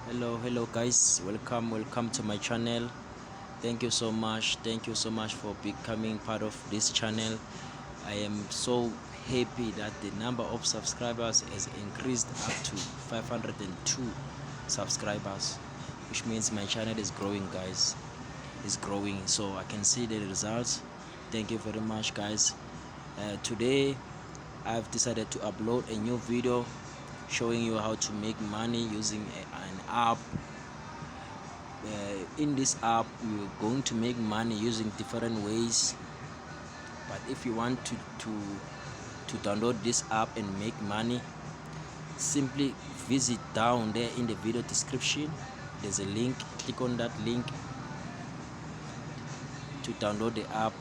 Hello guys, welcome to my channel. Thank you so much for becoming part of this channel. I am so happy that the number of subscribers has increased up to 502 subscribers, which means my channel is growing, guys. It's growing, so I can see the results. Thank you very much, guys. Today I've decided to upload a new video showing you how to make money using an app. In this app you're going to make money using different ways, but if you want to download this app and make money, simply visit down there in the video description. There's a link. Click on that link to download the app.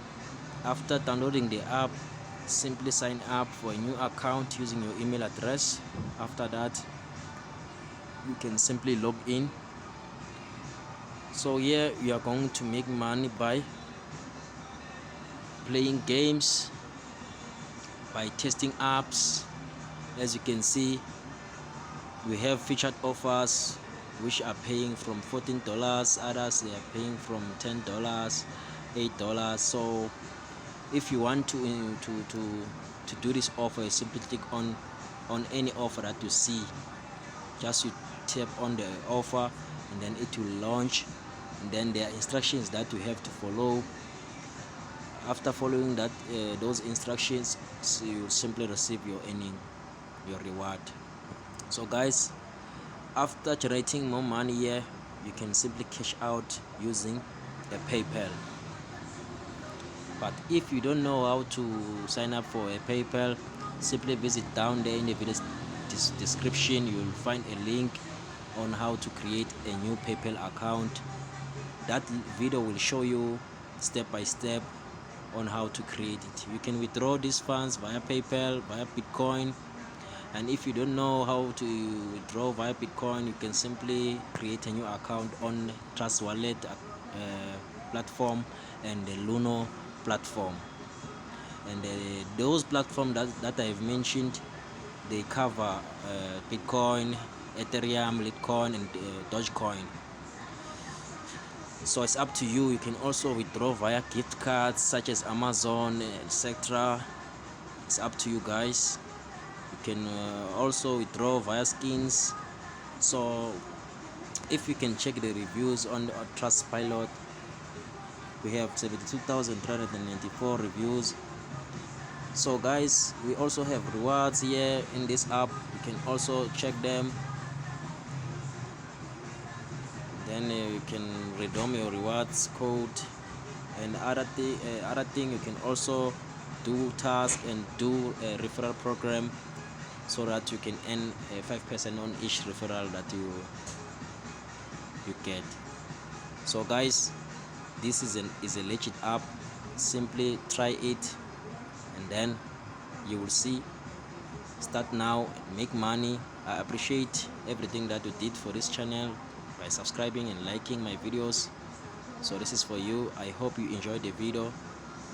After downloading the app, simply sign up for a new account using your email address. After that, you can simply log in. So here you are going to make money by playing games, by testing apps. As you can see, we have featured offers which are paying from $14, others they are paying from $10, $8. So if you want to do this offer, you simply click on any offer that you see. Just you tap on the offer and then it will launch, and then there are instructions that you have to follow. After following that those instructions, so you simply receive your earning, your reward. So guys, after generating more money here, you can simply cash out using a PayPal. But if you don't know how to sign up for a PayPal, simply visit down there in the video description. You will find a link on how to create a new PayPal account. That video will show you step by step on how to create it. You can withdraw these funds via PayPal, via Bitcoin, and if you don't know how to withdraw via Bitcoin, you can simply create a new account on Trust Wallet platform and the Luno platform. And those platforms that I've mentioned, they cover Bitcoin, Ethereum, Litecoin, and Dogecoin. So it's up to you. You can also withdraw via gift cards such as Amazon, etc. It's up to you guys. You can also withdraw via skins. So if you can check the reviews on Trustpilot, we have 72,394 reviews. So guys, we also have rewards here in this app. You can also check them. Then you can redeem your rewards code, and other thing you can also do tasks and do a referral program, so that you can earn 5% on each referral that you get. So guys, this is a legit app. Simply try it and then you will see. Start now and make money. I appreciate everything that you did for this channel by subscribing and liking my videos. So this is for you. I hope you enjoyed the video.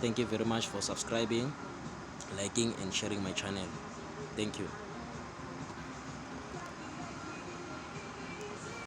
Thank you very much for subscribing, liking, and sharing my channel. Thank you.